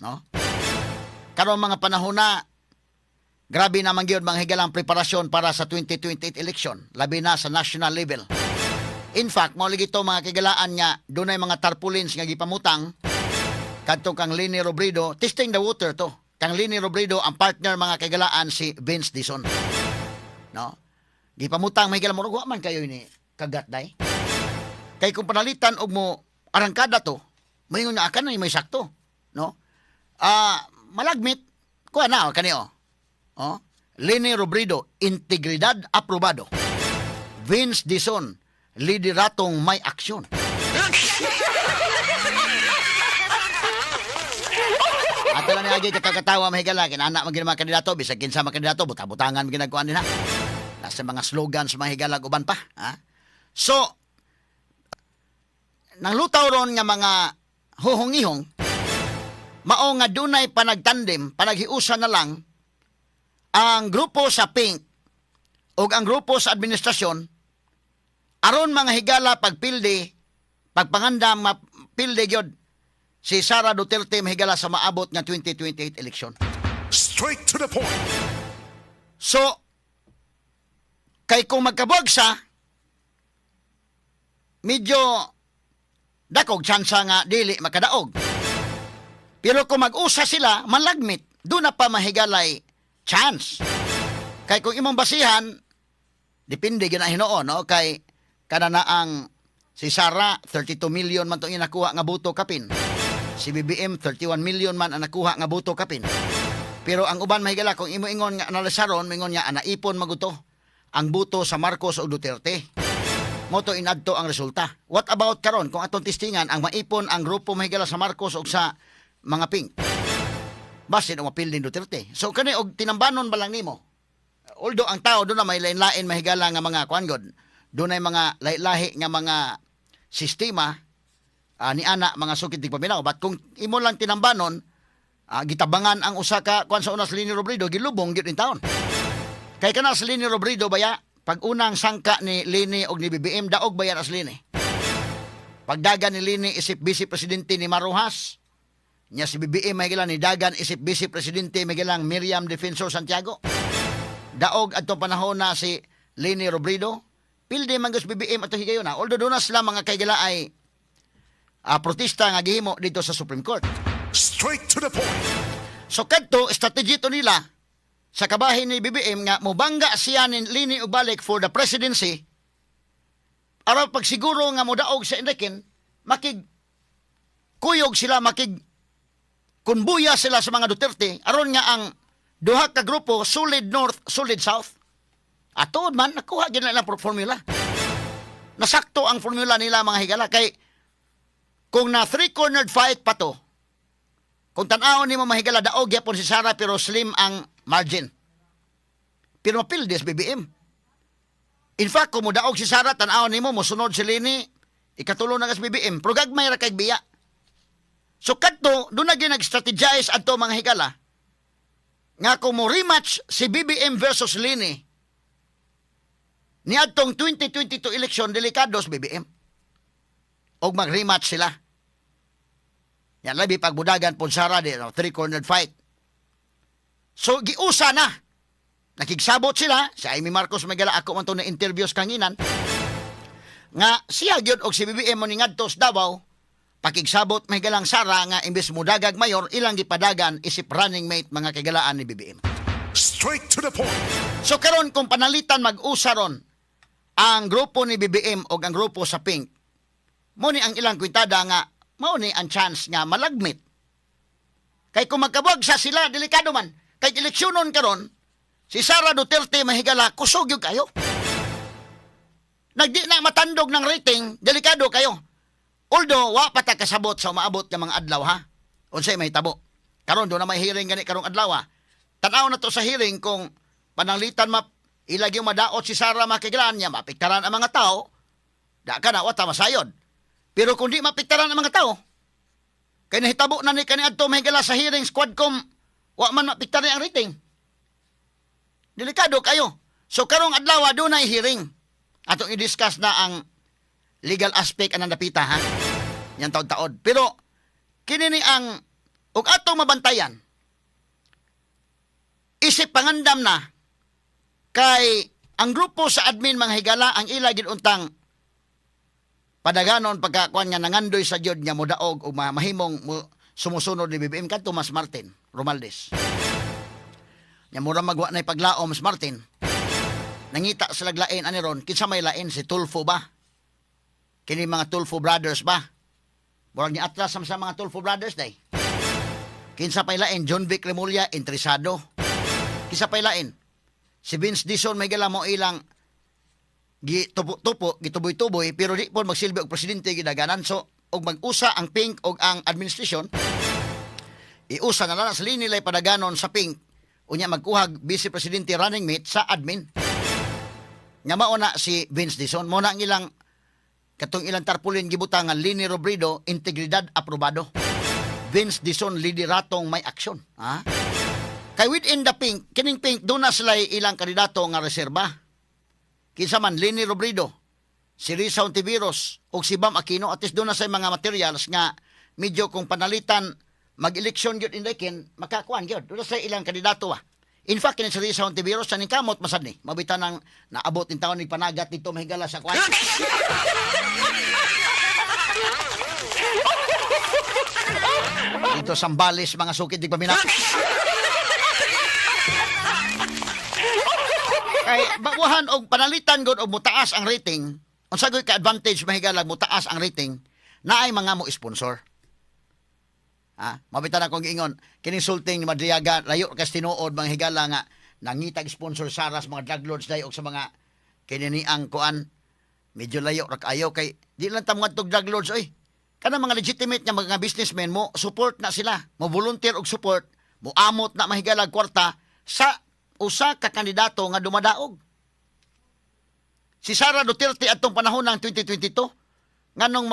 no? Karon mga panahon na grabe naman gyud mga higalang preparasyon para sa 2028 election, labi na sa national level. In fact, mao lagi to mga kagalaan nga dunay mga tarpaulins nga gipamutang kadtong kang Leni Robredo, testing the water to. Kang Leni Robredo ang partner mga kagalaan si Vince Dizon. No? Gipamutang mga higalang murag wa man kayo ni kagat day. Kay kung panalitan og mo arangkada to, moingon nga akan na may sakto, no? Malagmit kuha na kaniyo. Oh, Leni Robredo, integridad aprobado. Vince Dizon, lideratong may aksyon. Ato lang ni Agi kakatawa mahigala kinana man mga kandidato bisag kinsa mga kandidato buta-butangan ginagkuan din ha. Nasa mga slogans mahigala uban pa, ha? So nang lutaw ron nga mga huhungihong mao nga dunay panagtandem, panaghiusa na lang ang grupo sa Pink o ang grupo sa administrasyon aron mga higala pagpildi, pagpangandam mapildi gyud si Sara Duterte mahigala sa maabot nga 2028 election. Straight to the point. So, kay kung magkabuag sa, medyo dakog tsansa nga dili makadaog. Pero kung mag-usa sila, malagmit, doon na pa mahigalay chance. Kay kung imong basihan, depende yun ang hinoon, no? Kay kanana ang si Sara, 32 million man itong inakuha nga buto kapin. Si BBM, 31 million man ang nakuha nga buto kapin. Pero ang uban mahigala, kung imo ingon nga analisaron, mingon nga naipon maguto ang buto sa Marcos o Duterte. Moto inadto ang resulta. What about karon kung atong testingan ang maipon ang grupo mahigala sa Marcos o sa mga Pink? Basin o mapil din Duterte. So kani og tinambanon ba lang nimo? Although ang tao doon na may lain-lain mahigala nga mga kuangod, doon ay mga lahi nga mga sistema ni ana mga sukit di paminaw. But kung imo lang tinambanon, gitabangan ang usa ka kuan sa unas Leni Robredo, gilubong gyud in taon. Kay kana sa Leni Robredo baya pag unang sangka ni Leni og ni BBM daog bayan as Leni. Pagdagan ni Leni isip Vice Presidente ni Maruhas, nya si BBM mahigala ni dagan isip Vice Presidente mahigalang Miriam Defensor Santiago. Daog adto panahon na si Leni Robredo, pilde man gus BBM ato higayon na. Although doon na sila mga kaygala ay protesta nga gihimo dito sa Supreme Court. Straight to the point. So kadto strategy to nila sa kabahin ni BBM nga mobangga siya ni Leni ubalik for the presidency aron pagsiguro nga modaog sa indikin makig kuyog sila makig kunbuya sila sa mga Duterte aron nga ang duha ka grupo solid north solid south atod man nakuha gyud nila formula. Nasakto ang formula nila mga higala kay kung na three-cornered fight pa to, kung tan-awon nimo mahigala daog gyapon si Sara pero slim ang margin. Pero mapildi sa BBM. In fact, kung mudaog si Sara, tan-awon nimo mosunod si Leni, ikatulo na sa BBM, pero gagmay ra kay biya. So kadto, doon na nag-strategize adto mga higala nga kung mo rematch si BBM versus Leni niadtong 2022 election delikado sa BBM. Og mag-rematch sila. Yan labi pagbudagan po Sara di three-cornered fight. So giusa na. Nakigsabot sila, si Amy Marcos magala ako man to na interviews kanginan. Nga siya gyud og si BBM mo ni ngadto sa Davao, pakigsabot mahigalang Sara nga imbes mudagag mayor ilang gipadagan isip running mate mga kagalaan ni BBM. Straight to the point. So karon kung panalitan mag-usa ron ang grupo ni BBM o ang grupo sa Pink, mo ni ang ilang kwintada nga mao ni ang chance nga malagmit. Kay kung magkabuag sa sila, delikado man. Kay eleksyonon karon, si Sara Duterte mahigala, kusog yung kayo. Nagdi na matandog ng rating, delikado kayo. Although, wa pa ta kasabot sa umaabot ng mga adlaw, ha? Unsay may tabo. Karon doon na may hearing gani karong adlaw, ha? Tanaw na to sa hearing kung pananglitan ilag yung madaot si Sara makigalaan niya, mapiktaran ang mga tao, da ka na, wata masayod. Pero kung di mapiktaran ang mga tao, kaya nahitabo na ni kaniadto mahigala sa hearing squadcom, wa man mapiktaran ang rating. Delikado kayo. So karong adlaw doon na hearing. Atong i-discuss na ang legal aspect anang napita, ha? Yan taod-taod. Pero kini ni ang ug atong mabantayan isip pangandam na kay ang grupo sa admin mga higala ang ila ginuntang padaganon pagkakuan nga nangandoy sa jud nga modaog ug mahimong sumusunod ni BBM kadto Mas Martin Romualdez. Nya mura magwa na paglaom Mas Martin. Nangita sila lain ani ron kinsa may lain si Tulfo ba? Kini mga Tulfo brothers ba? Murag ni atlas sa mga Tulfo brothers day. Kinsa pay lain John Vic Remulla interesado. Kinsa pay lain si Vince Dizon may gala mo ilang gitupo gituboy-tuboy pero di po magsilbi og presidente gidaganan so og mag-usa ang Pink og ang administrasyon iusa na lang sa linilay padaganon sa Pink unya magkuhag vice presidente running mate sa admin nga mao na si Vince Dizon mo na ang ilang katong ilang tarpulin gibutangan Lini Robredo integridad aprobado Vince Dizon lideratong may aksyon ha kay within the Pink kining Pink do na sila ilang kandidato nga reserba kinsa man Lini Robredo si Risa Ontiveros o si Bam Aquino at least doon na sa mga materials nga medyo kung panalitan mag-eleksyon gyud indekin makakuan gyud doon sa ilang kandidato in fact kini si Risa Ontiveros sa kamot masad ni mabitan nang naabot in taon ni panagat dito mahigala sa kwan dito Sambales mga sukid di paminat kay baguhan og panalitan gud og mutaas ang rating unsa gyud ka advantage mahigala mutaas ang rating naay mga mo sponsor mabitan akong giingon kining sulting ni Madriaga layo kas tinuod mga higala nga nangitag sponsor saras mga drug lords day og sa mga kini ang kuan medyo layo ra kaayo kay di lang ta mga drug lords oy kana mga legitimate nga mga businessmen mo support na sila mo volunteer og support mo amot na mahigala kwarta sa usa ka kandidato nga dumadaog. Si Sara Duterte atong panahon ng 2022 nganong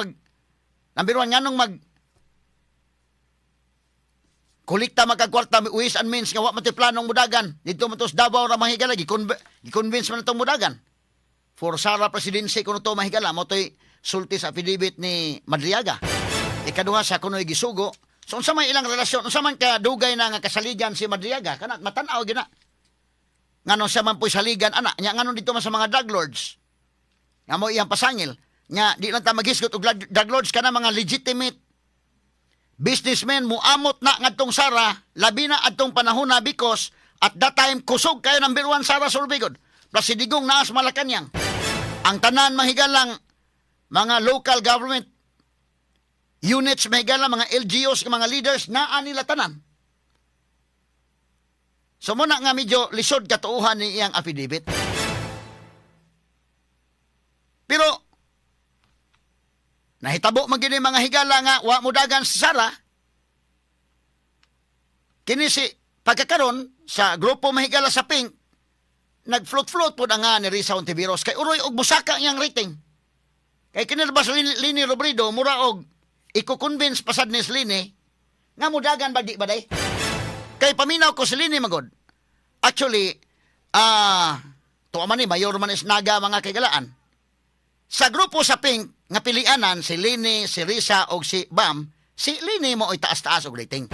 number 1 nganong kolekta magkakwarta ways and means nga wa man planong mudagan dito man tos Davao ra mahigala gi-convince man itong mudagan for Sara presidency kuno to mahigala mo toy sulti sa affidavit ni Madriaga ikaduha sa kunoy gisugo so unsa may ilang relasyon unsa man ka dugay na nga kasaligan si Madriaga kana matan-aw gina ngano siya man po'y saligan ana nya ngano dito man sa mga drug lords nga mo iyang pasangil nga di lang ta maghisgot og drug lords kana mga legitimate businessmen muamot na ngadtong Sara labi na adtong panahon na because at that time kusog kayo number 1 Sara Sorbigod plus si Digong naas Malacañang ang tanan mahigalang mga local government units mahigalang mga LGUs mga leaders naa nila tanan. So muna nga medyo lisod katuuhan ni iyang affidavit. Pero nahitabo man gini mga higala nga wa mudagan sa Sara. Kini si pagkakaron sa grupo mahigala sa Pink nag-float-float po na nga ni Risa Ontiveros kay uroy og busaka iyang rating. Kay kini ba sa Lini Robredo mura og iko-convince pasad ni Lini nga mudagan ba di ba day? Kay paminaw ko si Lini magod. Actually, tuwa man ni mayor man is naga mga kagalaan. Sa grupo sa Pink nga pilianan si Lini, si Risa og si Bam, si Lini mo ay taas-taas og rating.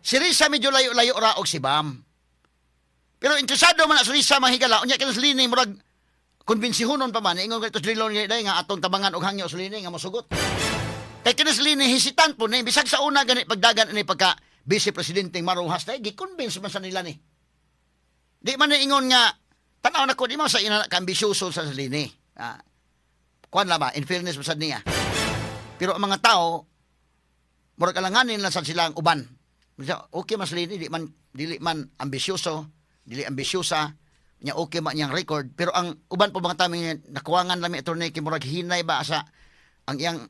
Si Risa medyo layo-layo ra og si Bam. Pero interesado man si Risa mahigala unya kini si Lini murag konbensihonon pa man ingon kay drilon day nga atong tabangan og hangyo si Lini nga mosugot. Kay kini si Lini hesitant po ni bisag sa una gani pagdagan ini pagka Vice Presidente Maruhas tay gi-convince man sa nila ni. Di man ingon nga tanaw na ko di man sa ina ka ambisyoso sa Lini. Kuan la ba in fairness sad niya. Pero ang mga tao murag alanganin lang sad sila ang uban. Okay mas Lini dili man ambisyoso, dili ambisyosa, nya okay man niyang record pero ang uban po mga taming nakuwangan lami attorney kay murag hinay ba sa ang iyang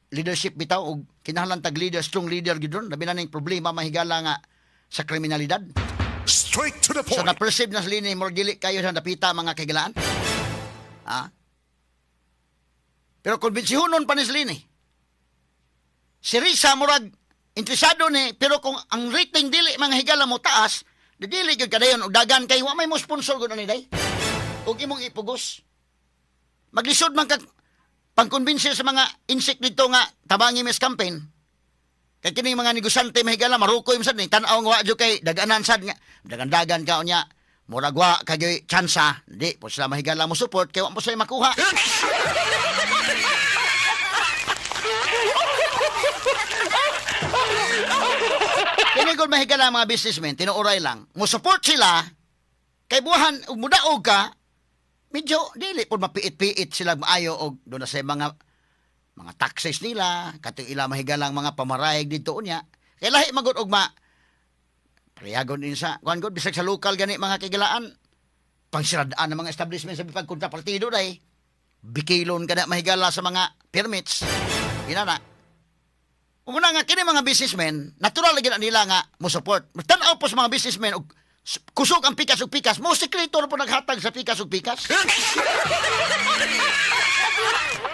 leadership bitaw og kinahanglan tag leader strong leader gid ron labi na ning problema mahigala nga sa kriminalidad. Straight to the So point. na-perceive na sa Lini murag dili kayo sa napita mga kagalaan. Pero konbensihonon pa ni sa Lini. Si Risa murag interesado ni pero kung ang rating dili mga higala mo taas, dili gyud kadayon og dagan kay wa may mo sponsor gud ani day. Og imong ipugos. Maglisod man kag pangkonbinse sa mga insect dito nga tabangi mes campaign. Kay kini mga negosyante mahigala marukoy sad ni tan-aw nga wa jud kay daganan sad nga. Dagan-dagan ka unya. Murag wa kay tsansa. Di po sila mahigala mo support kay wa mo sila makuha. Kini gud mahigala mga businessmen, tinuoray lang. Mo support sila kay buhan ug mudaog ka, medyo dili pud mapiit-piit sila maayo og do na sa mga taxes nila, kato ila mahigalang mga pamarayag dito unya. Kay lahi magud og parehagon din sa kuan gud bisag sa lokal gani mga kigalaan. Pangsiradaan ng mga establishment sa pagkunta partido day. Bikilon kada mahigala sa mga permits. Inana. Umuna nga kini mga businessmen, natural lagi na nila nga mo support. Tan-aw po sa mga businessmen og kusog ang pikas ug pikas, mo sekretor po naghatag sa pikas ug pikas.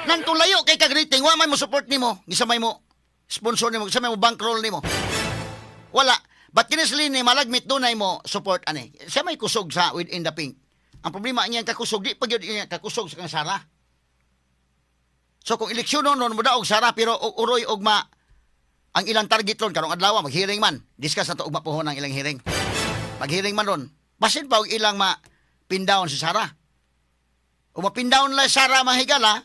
Nang kung layo kay kag-rating, wa may mo support nimo, gisamay mo sponsor nimo, gisamay mo bankroll nimo. Wala. But kinisli ni malagmit dunay mo support ani. Siya may kusog sa within the pink. Ang problema niya kakusog di pa gyud niya kakusog sa kang Sara. So kung eleksyon nun mo daog Sara pero uroy og ang ilang target ron karong adlaw mag-hearing man. Discuss na to og mapuhon ang ilang hearing. Mag-hearing man ron. Basin pa og ilang mapindown si Sara. O mapindown la Sara mahigala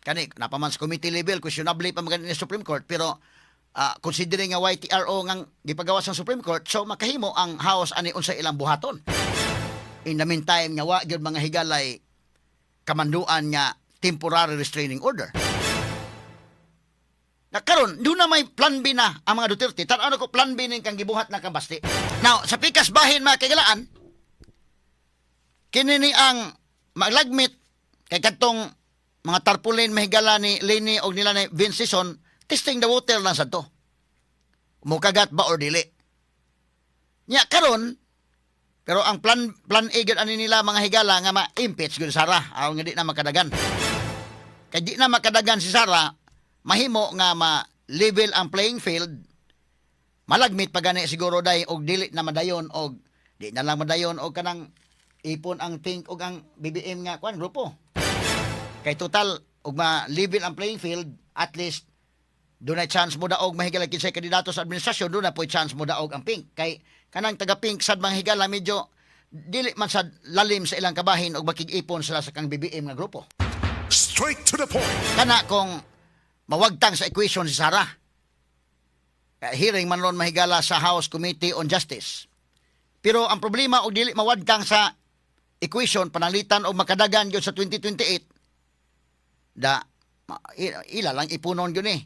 kani napaman sa committee level questionable pa magani ni Supreme Court pero considering nga YTRO ngang gipagawas ng Supreme Court so makahimo ang House ani unsay ilang buhaton. In the meantime nga wa gyud mga higalay kamanduan nga temporary restraining order. Nakaron, doon na may plan B na ang mga Duterte. Tan-ano ko plan B ning kang gibuhat na kambasti. Now, sa pikas bahin mga kagalaan, kinini ang maglagmit kay katong mga tarpaulin mahigala ni Leni o nila ni Vince Sison, testing the water lang sa to. Mukagat ba or dili. Nya karon, pero ang plan A gud ani nila mga higala nga ma-impeach gud Sara aron nga di na makadagan. Kay di na makadagan si Sara, mahimo nga ma-level ang playing field, malagmit pa gani siguro day og dili na madayon og di na lang madayon og kanang ipon ang Pink og ang BBM nga kuan grupo. Kay total og ma-level ang playing field, at least doon na chance mo daog mahigala kinsay kandidato sa administrasyon, doon na po chance mo daog ang Pink. Kay kanang taga Pink sad mahigala medyo dili man sad lalim sa ilang kabahin og makig-ipon sila sa kang BBM nga grupo. Straight to the point. Kana kung mawagtang sa equation si Sara. Hearing man ron mahigala sa House Committee on Justice. Pero ang problema og dili mawagtang sa equation panalitan og makadagan gyud sa 2028 ila lang ipunon gyud ni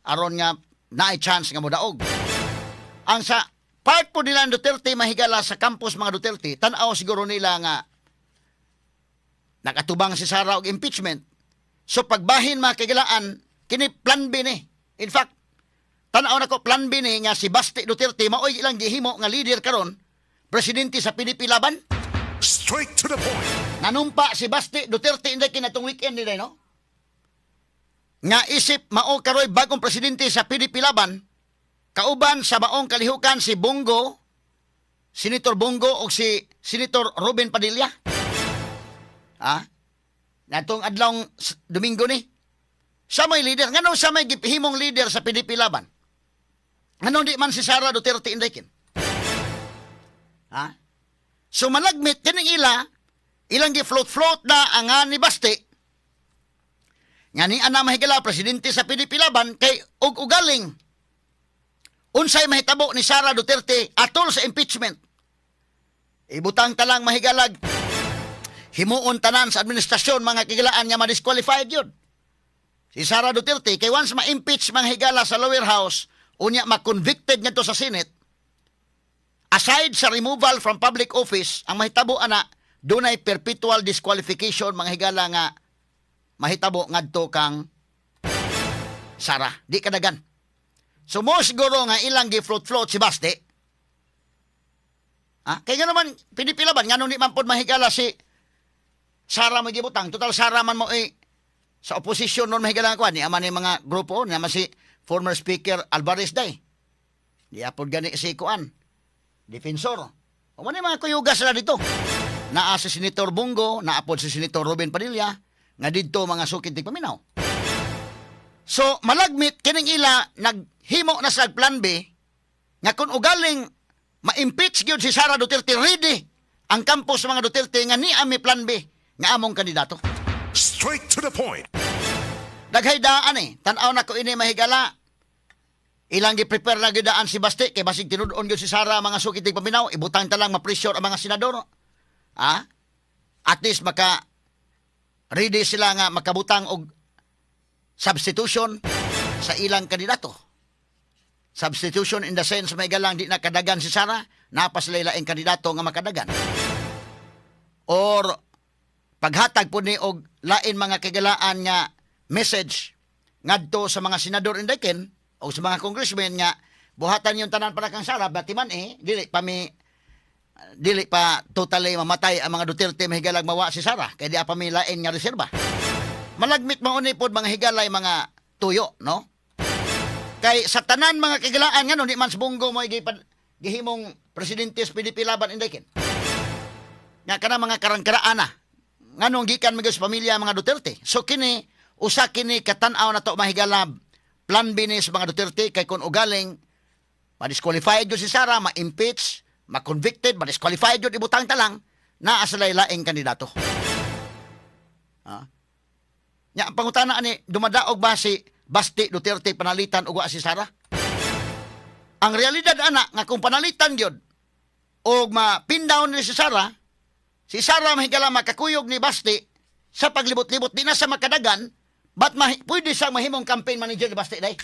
aron nga naay chance nga modaog. Ang sa part po nila Duterte mahigala sa campus mga Duterte, tan-aw siguro nila nga nakatubang si Sara og impeachment. So pagbahin mga kagalaan kini plan B ni. In fact, tanaw na ko plan B ni nga si Basti Duterte maoy ilang gihimo nga leader karon, presidente sa PDP laban. Straight to the point. Nanumpa si Basti Duterte inday kinatong weekend ni no. Nga isip mao karoy bagong presidente sa PDP laban, kauban sa maong kalihukan si Bongo, Senator Bongo o si Senator Robin Padilla. Natong adlawng Domingo ni. Sa may leader, nganong sa may gipihimong leader sa PDP laban? Nganong di man si Sara Duterte indaykin? So malagmit kining ilang gi-float na ang ni Basti. Nga ni ana mahigala presidente sa PDP laban kay ugaling unsay mahitabo ni Sara Duterte atol sa impeachment. Ibutang talang mahigalag himuon tanan sa administrasyon mga kigalaan nga ma-disqualified yun. Si Sara Duterte, kay once ma-impeach mga higala sa lower house, unya ma-convicted nga to sa Senate, aside sa removal from public office, ang mahitabo ana, dunay perpetual disqualification mga higala nga mahitabo ngadto kang Sara. Di kadagan. So mo siguro nga ilang gi-float si Basti. Kaya nga naman, pinipilaban, nga nung di man po mahigala si Sara magibutang. Total Sara man mo sa opposition noon mahigala ko ni aman yung mga grupo ni si former speaker Alvarez day. Di apod gani si kuan. Defensor. O man mga kuyugas na dito. Naa si Senator Bongo, naapod si Senator Robin Padilla, nga didto mga sukit tig paminaw. So, malagmit kining ila naghimo na sa plan B nga kung ugaling ma-impeach gyud si Sara Duterte, ready ang kampo sa mga Duterte nga ni ami plan B nga among kandidato. Straight to the point. Daghay daan tanaw na ko ini mahigala. Ilang gi-prepare na gyud daan si Basti kay basig tinud-on gyud si Sara mga sukitig paminaw, ibutang ta lang ma-pressure ang mga senador. At least maka ready sila nga makabutang og substitution sa ilang kandidato. Substitution in the sense may galang di nakadagan si Sara, napas laylaing kandidato nga makadagan. Or paghatag po ni og lain mga kagalaan nga message ngadto sa mga senador indeken o sa mga congressmen nga buhatan yung tanan para kang Sara, batiman dili pa totally mamatay ang mga Duterte mahigalag mawa si Sara kay di pa may lain nga reserba. Malagmit mauni pod mga higalay mga tuyo, no? Kay sa tanan mga kagalaan ngano di man subunggo mo gihimong presidente sa PDP laban indeken. Nga kana mga karangkaraan na nganong gikan mga sa pamilya mga Duterte. So kini usa kini katanaw na to mahigalab plan B ni sa mga Duterte kay kun ugaling ma-disqualified jud si Sara, ma-impeach, ma-convicted, ma-disqualified jud ibutang talang naa sa lain-laing kandidato. Nya ang pangutana ani dumadaog ba si Basti Duterte panalitan og wa si Sara? Ang realidad ana nga kung panalitan gyud og mapindown ni si Sara mahigala makakuyog ni Basti sa paglibot-libot di na sa makadagan, but pwede siyang mahimong campaign manager ni Basti day.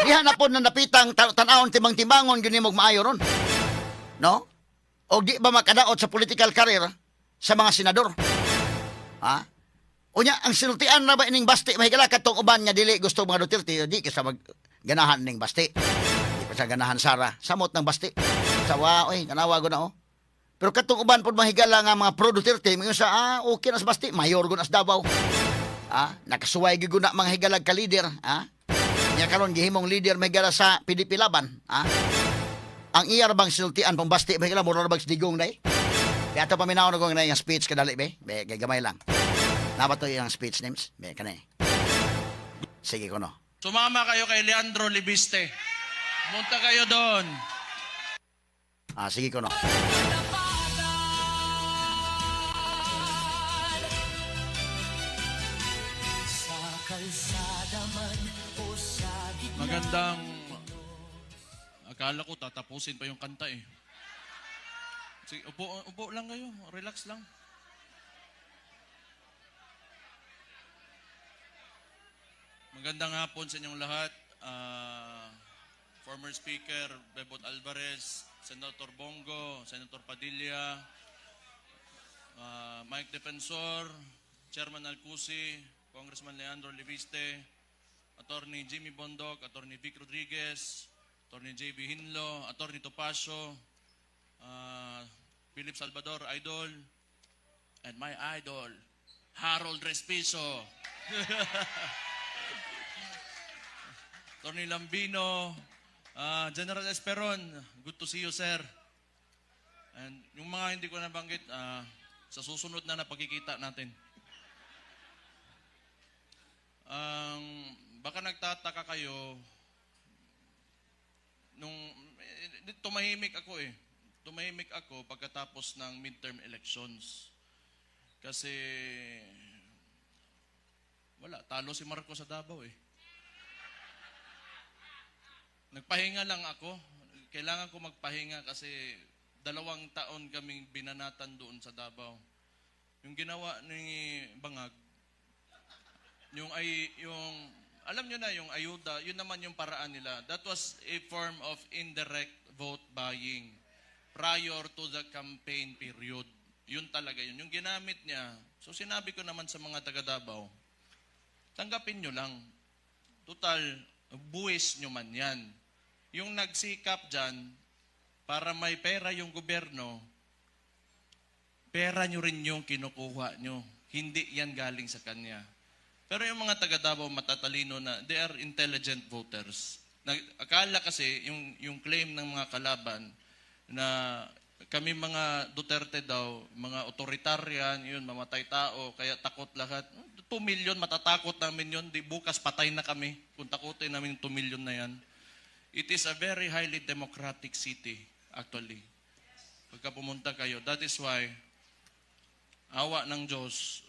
Diha na po na napitang tanawon timbang-timbangon gyud nimog maayo ron. No? O di ba makadaot sa political career sa mga senador? Unya, ang sinultian na ba ining Basti, mahigala katong uban nga dili gusto mga Duterte, di kasi magganahan ning Basti. Di pa sa ganahan Sara. Samot ng Basti. Sawa, kanawa ko na Pero katong uban po mahigala nga mga pro-Duterte, mga sa, okay na sa Basti, mayor ko na sa Davao. Nakasuway giguna mga higalag ka leader. Nya karon gihimong leader mahigala sa PDP laban. Ang iyar bang sinultian pang Basti, mahigala, mura bang digong day? Kaya ito paminaw na kong na yung speech kadali, be? Be, gamay lang. Napa to yung speech names? Be, kanay. Sige ko, no. Sumama kayo kay Leandro Libiste. Munta kayo doon. Sige ko, no. Magandang... Akala ko tatapusin pa yung kanta Sige, upo lang kayo. Relax lang. Magandang hapon sa inyong lahat. Former Speaker Bebot Alvarez, Senator Bongo, Senator Padilla, Mike Defensor, Chairman Alcusi, Congressman Leandro Libiste, Attorney Jimmy Bondok, Attorney Vic Rodriguez, Attorney JB Hinlo, Attorney Topacio, Philip Salvador, Idol, and my idol, Harold Respiso. Attorney Lambino, General Esperon, good to see you, sir. And yung mga hindi ko nabanggit, sa susunod na pagkikita natin. Baka nagtataka kayo, tumahimik ako Tumahimik ako pagkatapos ng midterm elections. Kasi, talo si Marcos sa Davao Nagpahinga lang ako. Kailangan ko magpahinga kasi 2 taon kaming binanatan doon sa Davao. Yung ginawa ni Bangag, alam nyo na yung ayuda, yun naman yung paraan nila. That was a form of indirect vote buying prior to the campaign period. Yun talaga yun. Yung ginamit niya, so sinabi ko naman sa mga taga Davao, tanggapin nyo lang. Total, buwis nyo man yan. Yung nagsikap dyan, para may pera yung gobyerno, pera nyo rin yung kinukuha nyo. Hindi yan galing sa kanya. Pero yung mga taga Davao matatalino na, they are intelligent voters. Akala kasi, yung claim ng mga kalaban, na kami mga Duterte daw, mga otoritarian, yun, mamatay tao, kaya takot lahat. 2 million, matatakot namin yun. Di bukas patay na kami kung takutin namin 2 million na yan. It is a very highly democratic city, actually. Pagka pumunta kayo, that is why, awa ng Diyos,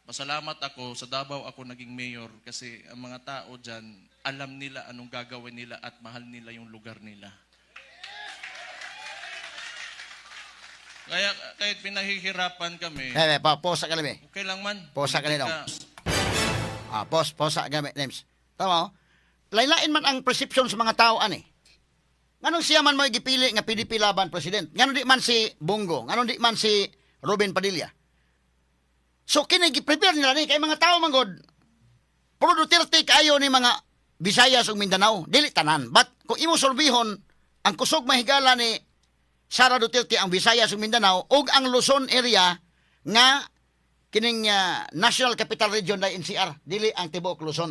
pasalamat ako, sa Davao ako naging mayor kasi ang mga tao dyan, alam nila anong gagawin nila at mahal nila yung lugar nila. Kaya kahit pinahihirapan kami, Pause ka lang, okay lang man. Pause ka lang. Politika. Pause ka, Nems. Tama, lain-lain man ang perception sa mga tao, ani. Nganong siya man mo gipili nga PDP laban president? Nganon di man si Bongo? Nganon di man si Robin Padilla? So, kini-prepare nila ni, kay mga tao manggod, puro Duterte kayo ni mga Visayas ug Mindanao, dili tanan. But, kung imo sorbihon, ang kusog mahigala ni Sara Duterte ang Visayas ug Mindanao ug ang Luzon area nga kining National Capital Region na NCR, dili ang tibuok Luzon.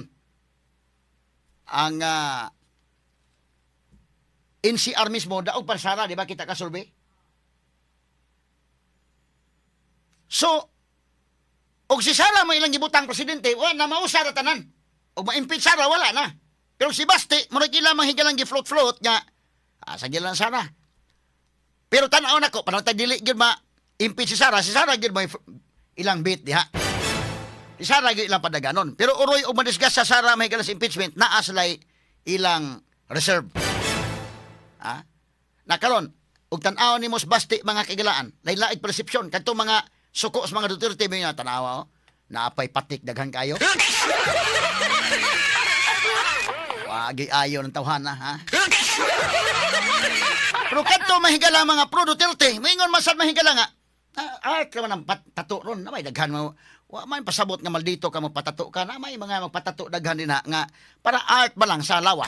Ang NCR mismo daog para Sara, di ba kita ka survey? So, og si Sara may ilang gibutang presidente, wala na mausara tanan. Og ma-impeach Sara, wala na. Pero si Basti, murag kila mahigalang gi-float-float nga, sa gilan Sara. Pero tanaw na ko, parang dili gyud ma-impeach si Sara gyud may ilang bit diha. Si Sara gyud ilang padaganon. Pero uroy og madisgas sa Sara mahigalang sa impeachment, naa sila'y ilang reserve. Nakaron, ug tan-aw ni Mos Basti mga kagilaan, lain-laing persepsyon kadto mga suko sa mga Duterte mga tanawa, naapay patik daghan kayo. Wagi ayo ng tawhana, ha? Pero kadto mahigala mga pro Duterte, maingon masad mahigala nga. Art ka man ang tato ron, na may daghan mo. Wa may pasabot nga maldito ka mo patato ka, na may mga magpatato daghan din nga para art ba lang sa lawas.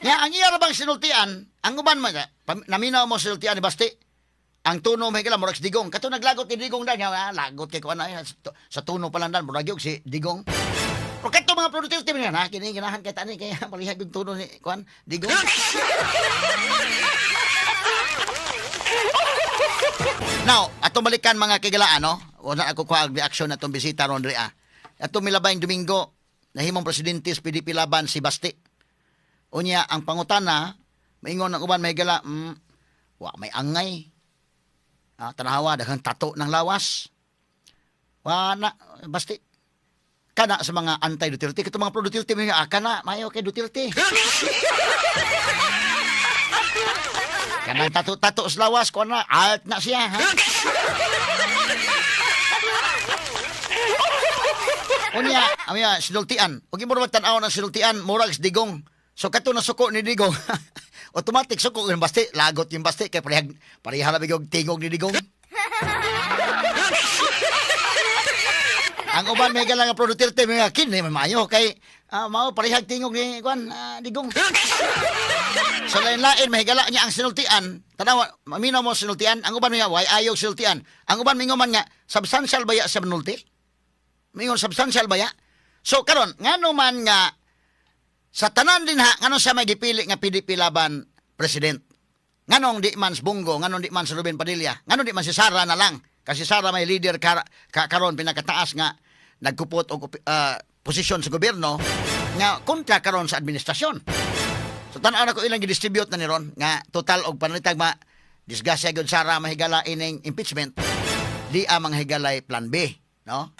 Nga, ang iya bang sinultian, ang uban man, naminaw mo sinultian ni Basti, ang tuno may kala, murag si Digong. Kato naglagot ni Digong dan, lagot kay kuan na, sa tuno pa lang dan, murag yung si Digong. Pero kato mga produktivity mo yan, kiniginahan kay tani, kaya malihag yung tuno ni kuan, Digong. Now, atong balikan mga kigalaan, no? Wala ako kuha ang reaction na itong bisita ron, Ria. Atong milabayng Domingo, nahimong presidente sa PDP laban si Basti. Unya, ang pangutana, maingon ng uban may gala, may angay. Tanahawa, daghang tato ng lawas. Basti, kana sa mga anti-Duterte, kito mga pro-Duterte, kana, mayo kay Duterte. Kanang tato-tato sa lawas, kung na, art na siya, ha? Unya, sinultian. Huwag mo naman tanaw ng sinultian, murag sa Digong. So kato na suko ni Digong. Automatic suko ng Basti, lagot yung Basti kay parehang nabigog tingog ni Digong. Ang uban may galang pro Duterte mga kin may maayo kay mao parehang tingog ni Digong. So lain-lain mahigala niya ang sinultian. Tanaw maminaw mo sinultian, ang uban may way ayaw sinultian. Ang uban mingon man nga substantial baya sa manulti. Mingon substantial baya. So karon ngano man nga sa tanan din ha, nganong siya may gipili nga PDP laban president? Nganong di man si Bongo, nganong di man si Robin Padilla, nganong di man si Sara na lang? Kasi Sara may leader karon pinakataas nga nagkupot og posisyon sa gobyerno nga kontra karon sa administrasyon. So tan-aw na ko ilang gi-distribute na ni ron nga total og panalitag disgasya gyud Sara mahigala ining impeachment, di amang higalay plan B, no?